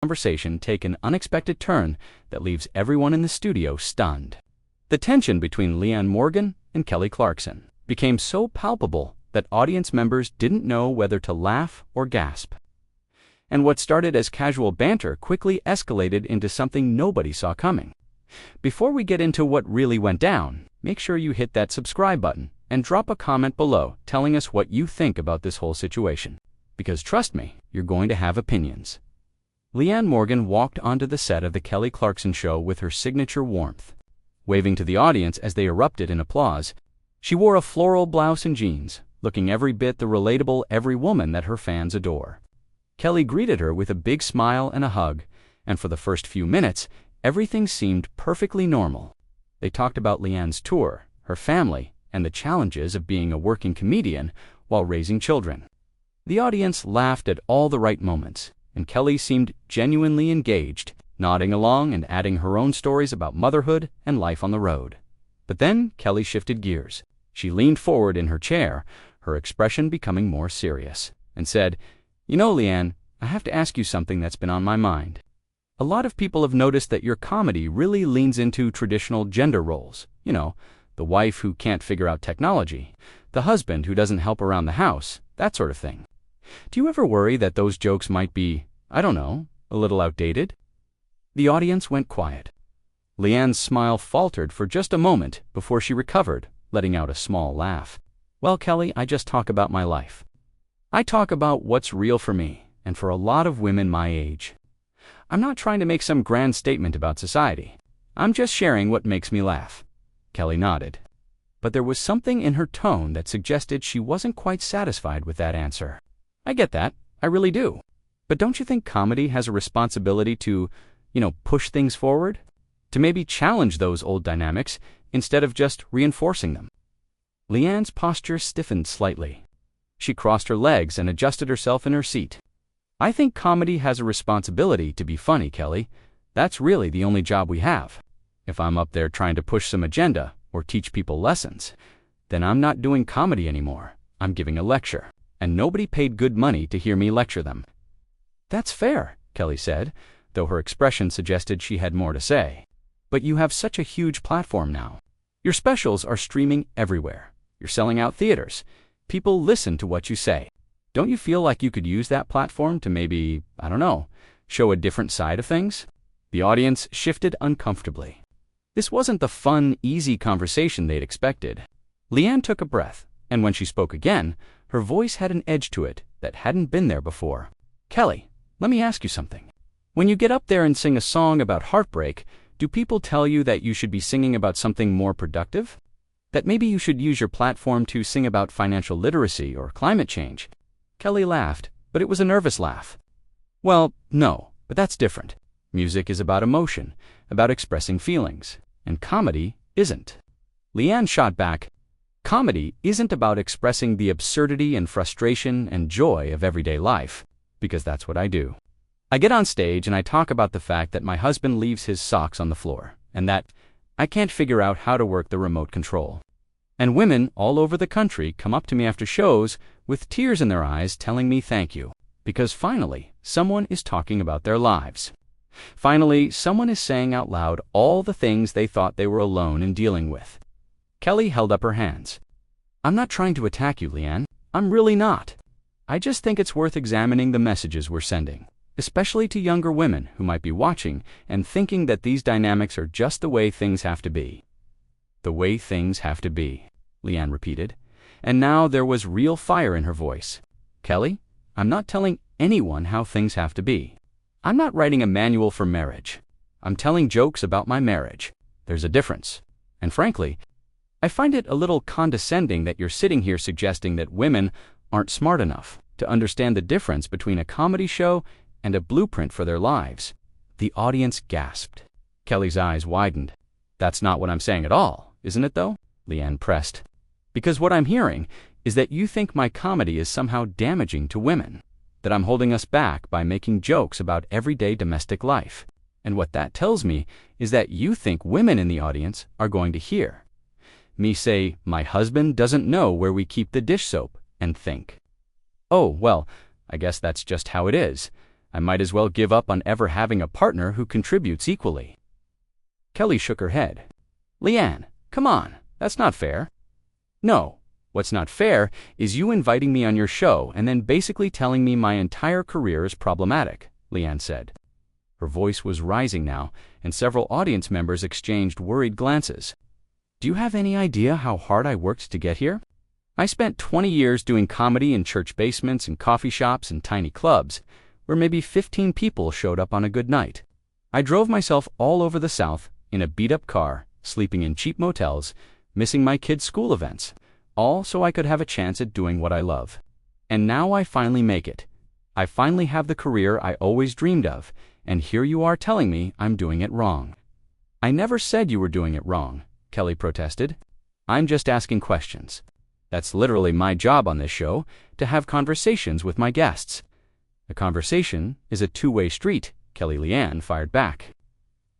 Conversation take an unexpected turn that leaves everyone in the studio stunned. The tension between Leanne Morgan and Kelly Clarkson became so palpable that audience members didn't know whether to laugh or gasp. And what started as casual banter quickly escalated into something nobody saw coming. Before we get into what really went down, make sure you hit that subscribe button and drop a comment below telling us what you think about this whole situation. Because trust me, you're going to have opinions. Leanne Morgan walked onto the set of the Kelly Clarkson Show with her signature warmth. Waving to the audience as they erupted in applause, she wore a floral blouse and jeans, looking every bit the relatable every woman that her fans adore. Kelly greeted her with a big smile and a hug, and for the first few minutes, everything seemed perfectly normal. They talked about Leanne's tour, her family, and the challenges of being a working comedian while raising children. The audience laughed at all the right moments, and Kelly seemed genuinely engaged, nodding along and adding her own stories about motherhood and life on the road. But then Kelly shifted gears. She leaned forward in her chair, her expression becoming more serious, and said, "You know, Leanne, I have to ask you something that's been on my mind. A lot of people have noticed that your comedy really leans into traditional gender roles. You know, the wife who can't figure out technology, the husband who doesn't help around the house, that sort of thing. Do you ever worry that those jokes might be, I don't know, a little outdated?" The audience went quiet. Leanne's smile faltered for just a moment before she recovered, letting out a small laugh. "Well, Kelly, I just talk about my life. I talk about what's real for me, and for a lot of women my age. I'm not trying to make some grand statement about society. I'm just sharing what makes me laugh." Kelly nodded. But there was something in her tone that suggested she wasn't quite satisfied with that answer. "I get that. I really do. But don't you think comedy has a responsibility to, push things forward? To maybe challenge those old dynamics instead of just reinforcing them?" Leanne's posture stiffened slightly. She crossed her legs and adjusted herself in her seat. "I think comedy has a responsibility to be funny, Kelly. That's really the only job we have. If I'm up there trying to push some agenda or teach people lessons, then I'm not doing comedy anymore. I'm giving a lecture, and nobody paid good money to hear me lecture them." "That's fair," Kelly said, though her expression suggested she had more to say. "But you have such a huge platform now. Your specials are streaming everywhere. You're selling out theaters. People listen to what you say. Don't you feel like you could use that platform to maybe, show a different side of things?" The audience shifted uncomfortably. This wasn't the fun, easy conversation they'd expected. Leanne took a breath, and when she spoke again, her voice had an edge to it that hadn't been there before. "Kelly, let me ask you something. When you get up there and sing a song about heartbreak, do people tell you that you should be singing about something more productive? That maybe you should use your platform to sing about financial literacy or climate change?" Kelly laughed, but it was a nervous laugh. "Well, no, but that's different. Music is about emotion, about expressing feelings, and comedy isn't." Leanne shot back, "Comedy isn't about expressing the absurdity and frustration and joy of everyday life, because that's what I do. I get on stage and I talk about the fact that my husband leaves his socks on the floor, and that I can't figure out how to work the remote control. And women all over the country come up to me after shows with tears in their eyes telling me thank you, because finally someone is talking about their lives. Finally, someone is saying out loud all the things they thought they were alone in dealing with." Kelly held up her hands. "I'm not trying to attack you, Leanne. I'm really not. I just think it's worth examining the messages we're sending, especially to younger women who might be watching and thinking that these dynamics are just the way things have to be." "The way things have to be," Leanne repeated, and now there was real fire in her voice. "Kelly, I'm not telling anyone how things have to be. I'm not writing a manual for marriage. I'm telling jokes about my marriage. There's a difference. And frankly, I find it a little condescending that you're sitting here suggesting that women aren't smart enough to understand the difference between a comedy show and a blueprint for their lives." The audience gasped. Kelly's eyes widened. "That's not what I'm saying at all, isn't it though?" Leanne pressed. "Because what I'm hearing is that you think my comedy is somehow damaging to women, that I'm holding us back by making jokes about everyday domestic life. And what that tells me is that you think women in the audience are going to hear me say, 'My husband doesn't know where we keep the dish soap,' and think, 'Oh, well, I guess that's just how it is. I might as well give up on ever having a partner who contributes equally." Kelly shook her head. "Leanne, come on, that's not fair." "No, what's not fair is you inviting me on your show and then basically telling me my entire career is problematic," Leanne said. Her voice was rising now, and several audience members exchanged worried glances. "Do you have any idea how hard I worked to get here? I spent 20 years doing comedy in church basements and coffee shops and tiny clubs, where maybe 15 people showed up on a good night. I drove myself all over the South in a beat-up car, sleeping in cheap motels, missing my kids' school events, all so I could have a chance at doing what I love. And now I finally make it. I finally have the career I always dreamed of, and here you are telling me I'm doing it wrong." "I never said you were doing it wrong," Kelly protested. "I'm just asking questions. That's literally my job on this show, to have conversations with my guests." "A conversation is a two-way street," Kelly Leanne fired back.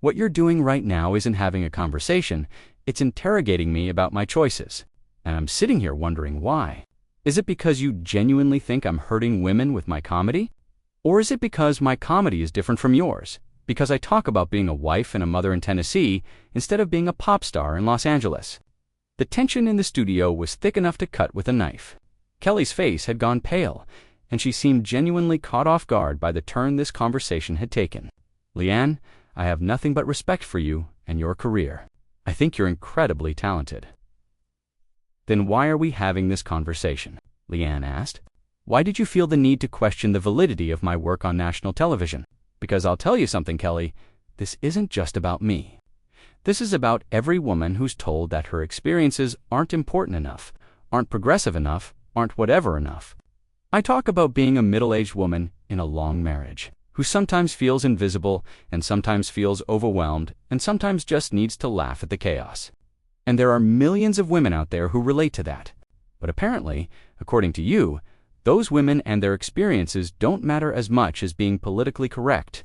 "What you're doing right now isn't having a conversation, it's interrogating me about my choices. And I'm sitting here wondering why. Is it because you genuinely think I'm hurting women with my comedy? Or is it because my comedy is different from yours? Because I talk about being a wife and a mother in Tennessee instead of being a pop star in Los Angeles?" The tension in the studio was thick enough to cut with a knife. Kelly's face had gone pale, and she seemed genuinely caught off guard by the turn this conversation had taken. "Leanne, I have nothing but respect for you and your career. I think you're incredibly talented." "Then why are we having this conversation?" Leanne asked. "Why did you feel the need to question the validity of my work on national television? Because I'll tell you something, Kelly, this isn't just about me. This is about every woman who's told that her experiences aren't important enough, aren't progressive enough, aren't whatever enough. I talk about being a middle-aged woman in a long marriage, who sometimes feels invisible and sometimes feels overwhelmed and sometimes just needs to laugh at the chaos. And there are millions of women out there who relate to that. But apparently, according to you, those women and their experiences don't matter as much as being politically correct."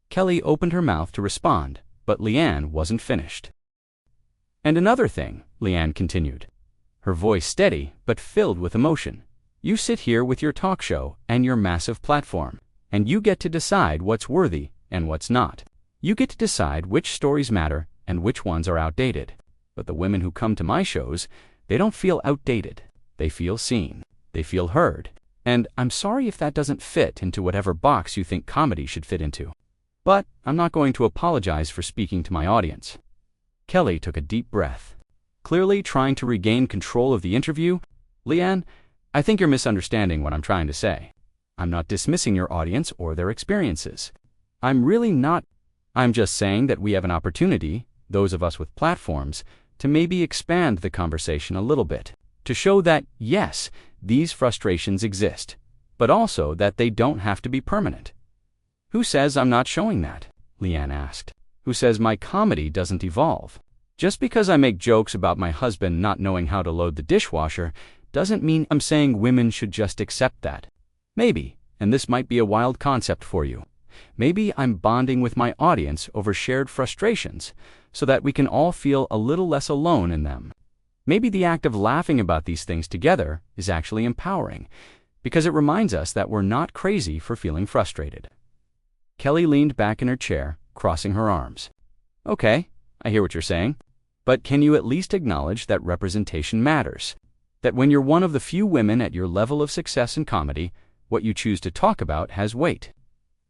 Kelly opened her mouth to respond, but Leanne wasn't finished. "And another thing," Leanne continued, her voice steady but filled with emotion. "You sit here with your talk show and your massive platform, and you get to decide what's worthy and what's not. You get to decide which stories matter and which ones are outdated. But the women who come to my shows, they don't feel outdated. They feel seen. They feel heard. And I'm sorry if that doesn't fit into whatever box you think comedy should fit into. But I'm not going to apologize for speaking to my audience." Kelly took a deep breath, clearly trying to regain control of the interview. "Leanne, I think you're misunderstanding what I'm trying to say. I'm not dismissing your audience or their experiences. I'm really not. I'm just saying that we have an opportunity, those of us with platforms, to maybe expand the conversation a little bit, to show that, yes, these frustrations exist, but also that they don't have to be permanent." "Who says I'm not showing that?" Leanne asked. "Who says my comedy doesn't evolve? Just because I make jokes about my husband not knowing how to load the dishwasher doesn't mean I'm saying women should just accept that. Maybe, and this might be a wild concept for you, maybe I'm bonding with my audience over shared frustrations so that we can all feel a little less alone in them. Maybe the act of laughing about these things together is actually empowering, because it reminds us that we're not crazy for feeling frustrated." Kelly leaned back in her chair, crossing her arms. "Okay, I hear what you're saying. But can you at least acknowledge that representation matters? That when you're one of the few women at your level of success in comedy, what you choose to talk about has weight?"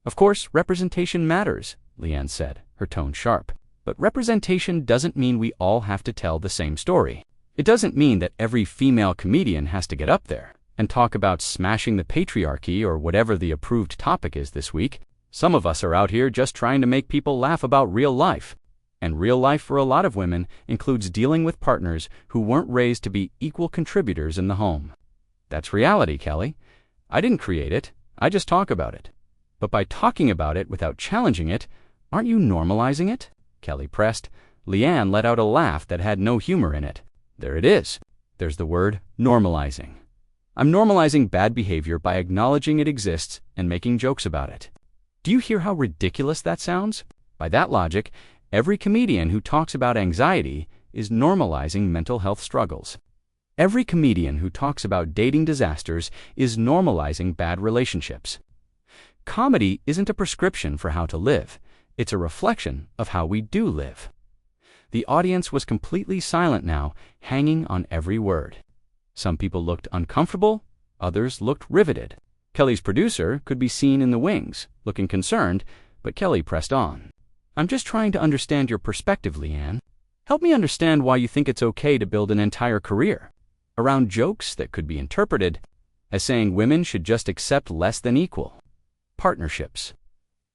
"Of course, representation matters," Leanne said, her tone sharp. "But representation doesn't mean we all have to tell the same story. It doesn't mean that every female comedian has to get up there and talk about smashing the patriarchy or whatever the approved topic is this week. Some of us are out here just trying to make people laugh about real life. And real life for a lot of women includes dealing with partners who weren't raised to be equal contributors in the home. That's reality, Kelly. I didn't create it. I just talk about it. But by talking about it without challenging it, aren't you normalizing it?" Kelly pressed. Leanne let out a laugh that had no humor in it. "There it is. There's the word normalizing. I'm normalizing bad behavior by acknowledging it exists and making jokes about it. Do you hear how ridiculous that sounds? By that logic, every comedian who talks about anxiety is normalizing mental health struggles. Every comedian who talks about dating disasters is normalizing bad relationships. Comedy isn't a prescription for how to live. It's a reflection of how we do live. The audience was completely silent now, hanging on every word. Some people looked uncomfortable, others looked riveted. Kelly's producer could be seen in the wings, looking concerned, but Kelly pressed on. "I'm just trying to understand your perspective, Leanne. Help me understand why you think it's okay to build an entire career around jokes that could be interpreted as saying women should just accept less than equal partnerships."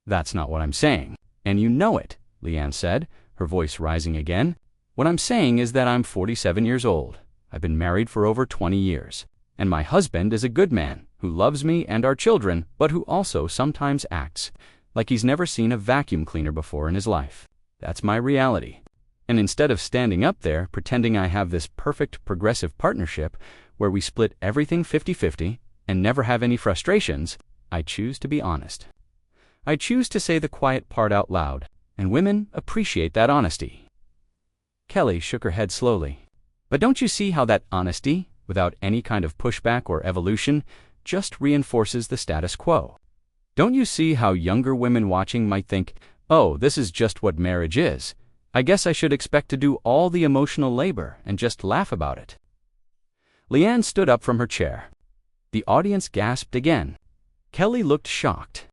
"That's not what I'm saying, and you know it," Leanne said, her voice rising again. "What I'm saying is that I'm 47 years old. I've been married for over 20 years, and my husband is a good man who loves me and our children, but who also sometimes acts like he's never seen a vacuum cleaner before in his life. That's my reality. And instead of standing up there pretending I have this perfect progressive partnership where we split everything 50-50 and never have any frustrations, I choose to be honest. I choose to say the quiet part out loud, and women appreciate that honesty." Kelly shook her head slowly. "But don't you see how that honesty, without any kind of pushback or evolution, just reinforces the status quo? Don't you see how younger women watching might think, oh, this is just what marriage is. I guess I should expect to do all the emotional labor and just laugh about it." Leanne stood up from her chair. The audience gasped again. Kelly looked shocked.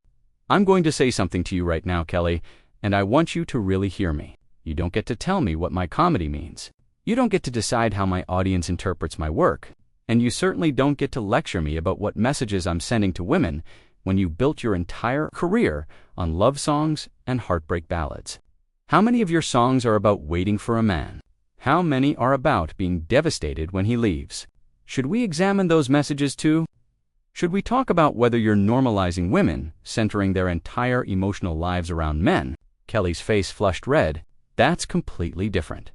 "I'm going to say something to you right now, Kelly, and I want you to really hear me. You don't get to tell me what my comedy means. You don't get to decide how my audience interprets my work. And you certainly don't get to lecture me about what messages I'm sending to women when you built your entire career on love songs and heartbreak ballads. How many of your songs are about waiting for a man? How many are about being devastated when he leaves? Should we examine those messages too? Should we talk about whether you're normalizing women, centering their entire emotional lives around men?" Kelly's face flushed red. "That's completely different."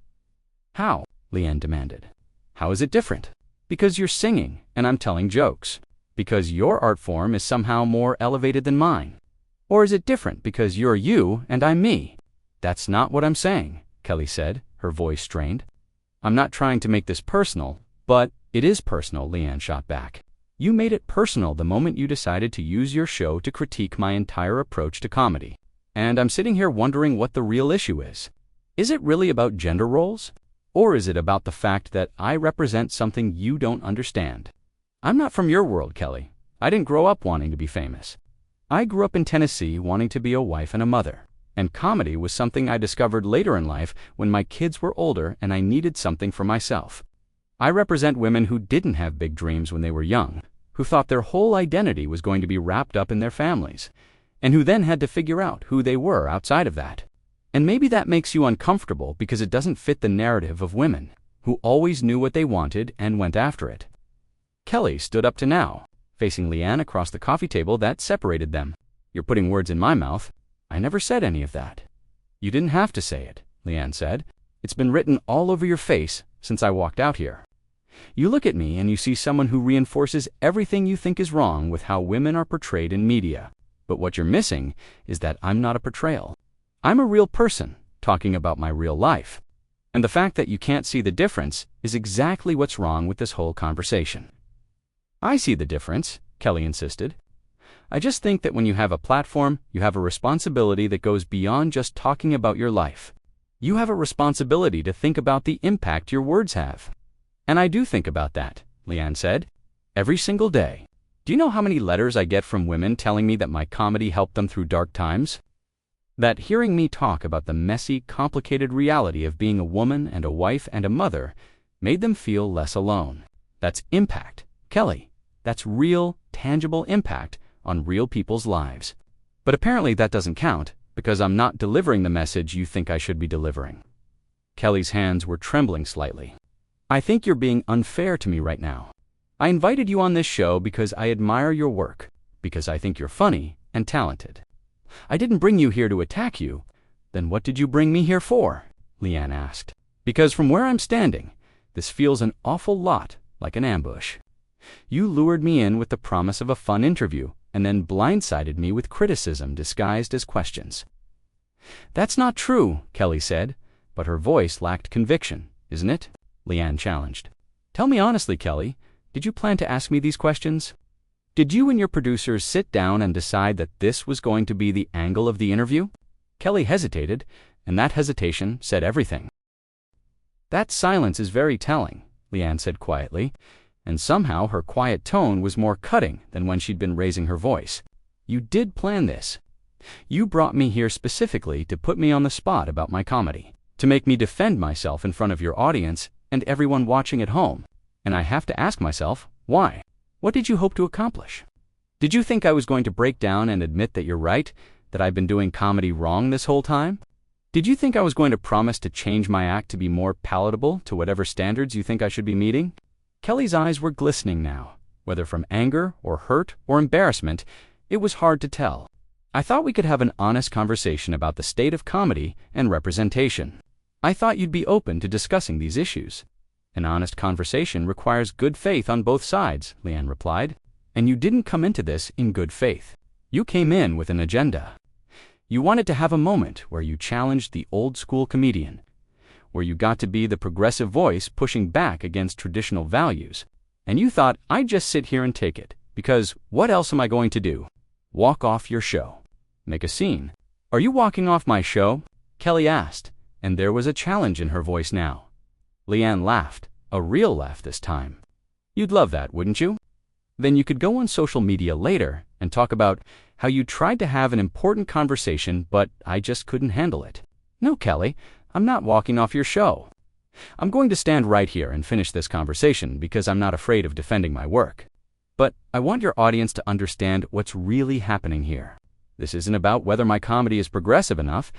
"How?" Leanne demanded. "How is it different?" "Because you're singing and I'm telling jokes. Because your art form is somehow more elevated than mine. Or is it different because you're you and I'm me?" "That's not what I'm saying," Kelly said, her voice strained. "I'm not trying to make this personal, but it is personal," Leanne shot back. "You made it personal the moment you decided to use your show to critique my entire approach to comedy. And I'm sitting here wondering what the real issue is. Is it really about gender roles? Or is it about the fact that I represent something you don't understand? I'm not from your world, Kelly. I didn't grow up wanting to be famous. I grew up in Tennessee wanting to be a wife and a mother. And comedy was something I discovered later in life when my kids were older and I needed something for myself. I represent women who didn't have big dreams when they were young, who thought their whole identity was going to be wrapped up in their families, and who then had to figure out who they were outside of that. And maybe that makes you uncomfortable because it doesn't fit the narrative of women, who always knew what they wanted and went after it." Kelly stood up to now, facing Leanne across the coffee table that separated them. "You're putting words in my mouth. I never said any of that." "You didn't have to say it," Leanne said. "It's been written all over your face since I walked out here. You look at me and you see someone who reinforces everything you think is wrong with how women are portrayed in media. But what you're missing is that I'm not a portrayal. I'm a real person talking about my real life. And the fact that you can't see the difference is exactly what's wrong with this whole conversation." "I see the difference," Kelly insisted. "I just think that when you have a platform, you have a responsibility that goes beyond just talking about your life. You have a responsibility to think about the impact your words have." "And I do think about that," Leanne said. "Every single day. Do you know how many letters I get from women telling me that my comedy helped them through dark times? That hearing me talk about the messy, complicated reality of being a woman and a wife and a mother made them feel less alone. That's impact, Kelly. That's real, tangible impact on real people's lives. But apparently that doesn't count because I'm not delivering the message you think I should be delivering." Kelly's hands were trembling slightly. "I think you're being unfair to me right now. I invited you on this show because I admire your work, because I think you're funny and talented. I didn't bring you here to attack you. Then what did you bring me here for?" Leanne asked. "Because from where I'm standing, this feels an awful lot like an ambush. You lured me in with the promise of a fun interview and then blindsided me with criticism disguised as questions." "That's not true," Kelly said, but her voice lacked conviction, "isn't it?" Leanne challenged. "Tell me honestly, Kelly, did you plan to ask me these questions? Did you and your producers sit down and decide that this was going to be the angle of the interview? Kelly hesitated, and that hesitation said everything. That silence is very telling, Leanne said quietly, and somehow her quiet tone was more cutting than when she'd been raising her voice. You did plan this. You brought me here specifically to put me on the spot about my comedy, to make me defend myself in front of your audience and everyone watching at home. And I have to ask myself, why? What did you hope to accomplish? Did you think I was going to break down and admit that you're right, that I've been doing comedy wrong this whole time? Did you think I was going to promise to change my act to be more palatable to whatever standards you think I should be meeting? Kelly's eyes were glistening now. Whether from anger or hurt or embarrassment, it was hard to tell. I thought we could have an honest conversation about the state of comedy and representation. I thought you'd be open to discussing these issues. An honest conversation requires good faith on both sides, Leanne replied. And you didn't come into this in good faith. You came in with an agenda. You wanted to have a moment where you challenged the old-school comedian, where you got to be the progressive voice pushing back against traditional values. And you thought, I'd just sit here and take it, because what else am I going to do? Walk off your show. Make a scene. Are you walking off my show? Kelly asked, and there was a challenge in her voice now. Leanne laughed, a real laugh this time. You'd love that, wouldn't you? Then you could go on social media later and talk about how you tried to have an important conversation, but I just couldn't handle it. No, Kelly, I'm not walking off your show. I'm going to stand right here and finish this conversation because I'm not afraid of defending my work. But I want your audience to understand what's really happening here. This isn't about whether my comedy is progressive enough.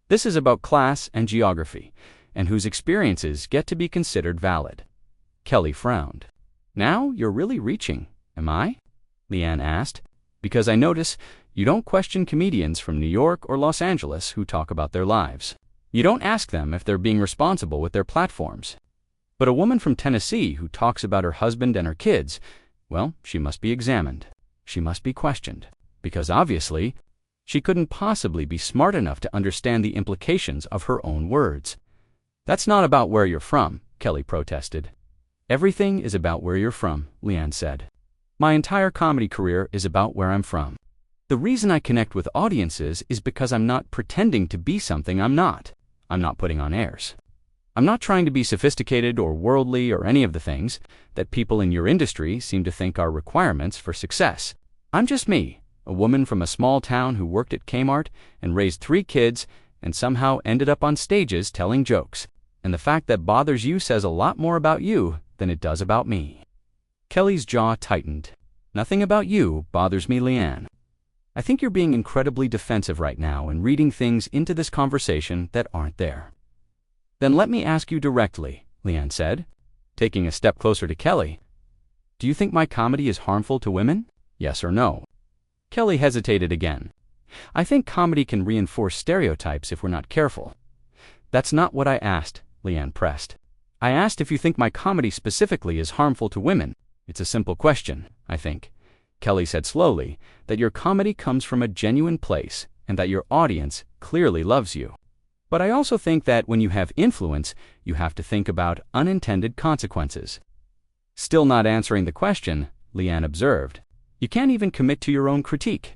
This is about class and geography, and whose experiences get to be considered valid. Kelly frowned. Now you're really reaching, am I? Leanne asked, because I notice you don't question comedians from New York or Los Angeles who talk about their lives. You don't ask them if they're being responsible with their platforms. But a woman from Tennessee who talks about her husband and her kids, well, she must be examined. She must be questioned. Because obviously, she couldn't possibly be smart enough to understand the implications of her own words. That's not about where you're from, Kelly protested. Everything is about where you're from, Leanne said. My entire comedy career is about where I'm from. The reason I connect with audiences is because I'm not pretending to be something I'm not. I'm not putting on airs. I'm not trying to be sophisticated or worldly or any of the things that people in your industry seem to think are requirements for success. I'm just me, a woman from a small town who worked at Kmart and raised 3 kids and somehow ended up on stages telling jokes. And the fact that bothers you says a lot more about you than it does about me. Kelly's jaw tightened. Nothing about you bothers me, Leanne. I think you're being incredibly defensive right now and reading things into this conversation that aren't there. Then let me ask you directly, Leanne said, taking a step closer to Kelly. Do you think my comedy is harmful to women? Yes or no? Kelly hesitated again. I think comedy can reinforce stereotypes if we're not careful. That's not what I asked, Leanne pressed. I asked if you think my comedy specifically is harmful to women. It's a simple question, I think. Kelly said slowly that your comedy comes from a genuine place and that your audience clearly loves you. But I also think that when you have influence, you have to think about unintended consequences. Still not answering the question, Leanne observed. You can't even commit to your own critique.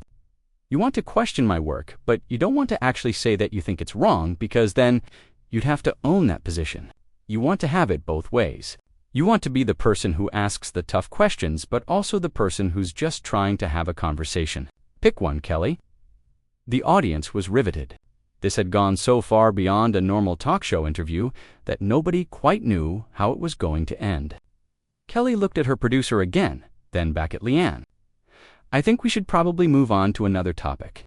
You want to question my work, but you don't want to actually say that you think it's wrong because then you'd have to own that position. You want to have it both ways. You want to be the person who asks the tough questions, but also the person who's just trying to have a conversation. Pick one, Kelly. The audience was riveted. This had gone so far beyond a normal talk show interview that nobody quite knew how it was going to end. Kelly looked at her producer again, then back at Leanne. I think we should probably move on to another topic.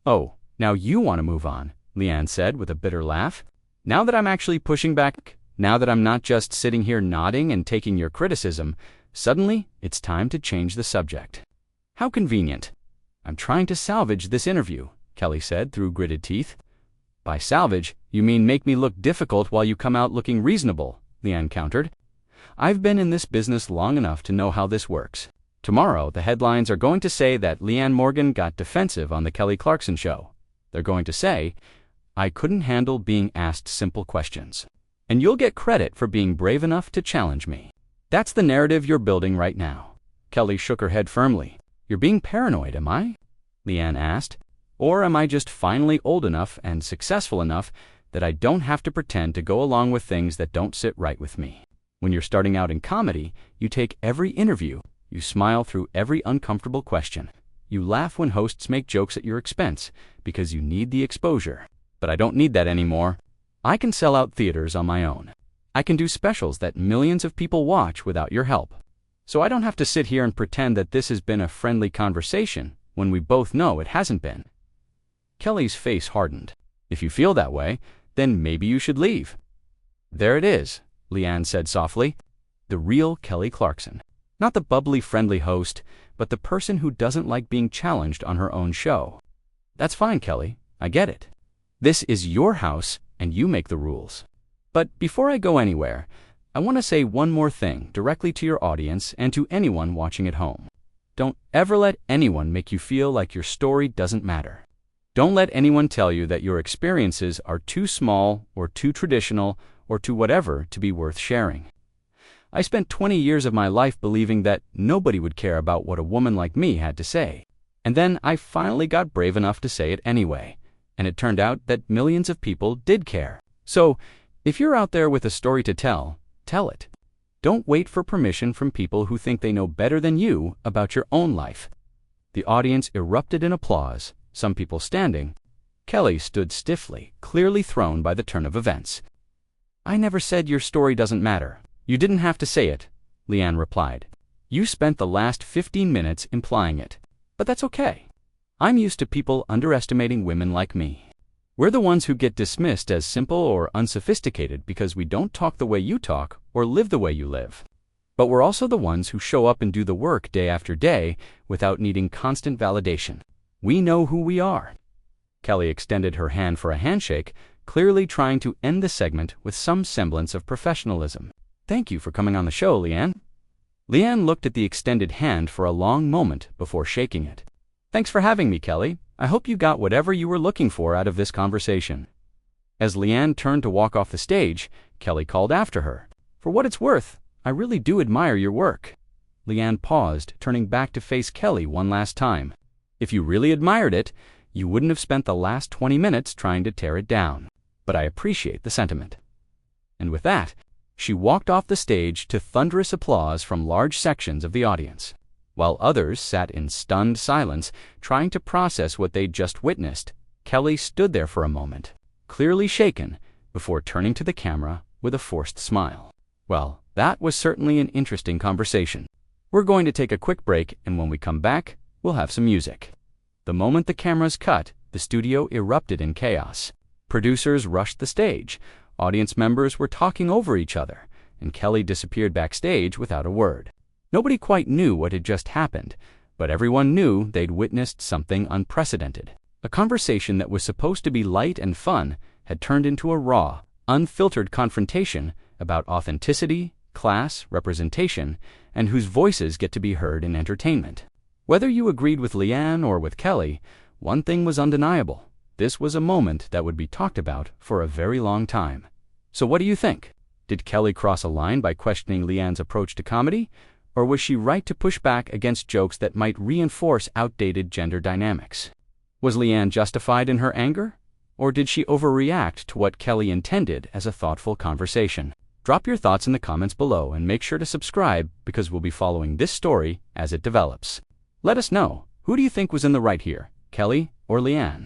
Oh, now you want to move on, Leanne said with a bitter laugh. Now that I'm actually pushing back, now that I'm not just sitting here nodding and taking your criticism, suddenly it's time to change the subject. How convenient. I'm trying to salvage this interview, Kelly said through gritted teeth. By salvage, you mean make me look difficult while you come out looking reasonable, Leanne countered. I've been in this business long enough to know how this works. Tomorrow, the headlines are going to say that Leanne Morgan got defensive on the Kelly Clarkson Show. They're going to say, I couldn't handle being asked simple questions. And you'll get credit for being brave enough to challenge me. That's the narrative you're building right now. Kelly shook her head firmly. You're being paranoid, am I? Leanne asked. Or am I just finally old enough and successful enough that I don't have to pretend to go along with things that don't sit right with me? When you're starting out in comedy, you take every interview, you smile through every uncomfortable question. You laugh when hosts make jokes at your expense because you need the exposure. But I don't need that anymore. I can sell out theaters on my own. I can do specials that millions of people watch without your help. So I don't have to sit here and pretend that this has been a friendly conversation when we both know it hasn't been. Kelly's face hardened. If you feel that way, then maybe you should leave. There it is, Leanne said softly. The real Kelly Clarkson. Not the bubbly, friendly host, but the person who doesn't like being challenged on her own show. That's fine, Kelly. I get it. This is your house, and you make the rules. But before I go anywhere, I want to say one more thing directly to your audience and to anyone watching at home. Don't ever let anyone make you feel like your story doesn't matter. Don't let anyone tell you that your experiences are too small or too traditional or too whatever to be worth sharing. I spent 20 years of my life believing that nobody would care about what a woman like me had to say. And then I finally got brave enough to say it anyway. And it turned out that millions of people did care. So, if you're out there with a story to tell, tell it. Don't wait for permission from people who think they know better than you about your own life. The audience erupted in applause, some people standing. Kelly stood stiffly, clearly thrown by the turn of events. I never said your story doesn't matter. You didn't have to say it, Leanne replied. You spent the last 15 minutes implying it. But that's okay. I'm used to people underestimating women like me. We're the ones who get dismissed as simple or unsophisticated because we don't talk the way you talk or live the way you live. But we're also the ones who show up and do the work day after day without needing constant validation. We know who we are. Kelly extended her hand for a handshake, clearly trying to end the segment with some semblance of professionalism. Thank you for coming on the show, Leanne. Leanne looked at the extended hand for a long moment before shaking it. Thanks for having me, Kelly. I hope you got whatever you were looking for out of this conversation. As Leanne turned to walk off the stage, Kelly called after her. For what it's worth, I really do admire your work. Leanne paused, turning back to face Kelly one last time. If you really admired it, you wouldn't have spent the last 20 minutes trying to tear it down. But I appreciate the sentiment. And with that, she walked off the stage to thunderous applause from large sections of the audience, while others sat in stunned silence, trying to process what they'd just witnessed. Kelly stood there for a moment, clearly shaken, before turning to the camera with a forced smile. Well, that was certainly an interesting conversation. We're going to take a quick break, and when we come back, we'll have some music. The moment the cameras cut, the studio erupted in chaos. Producers rushed the stage. Audience members were talking over each other, and Kelly disappeared backstage without a word. Nobody quite knew what had just happened, but everyone knew they'd witnessed something unprecedented. A conversation that was supposed to be light and fun had turned into a raw, unfiltered confrontation about authenticity, class, representation, and whose voices get to be heard in entertainment. Whether you agreed with Leanne or with Kelly, one thing was undeniable. This was a moment that would be talked about for a very long time. So what do you think? Did Kelly cross a line by questioning Leanne's approach to comedy? Or was she right to push back against jokes that might reinforce outdated gender dynamics? Was Leanne justified in her anger? Or did she overreact to what Kelly intended as a thoughtful conversation? Drop your thoughts in the comments below and make sure to subscribe because we'll be following this story as it develops. Let us know, who do you think was in the right here, Kelly or Leanne?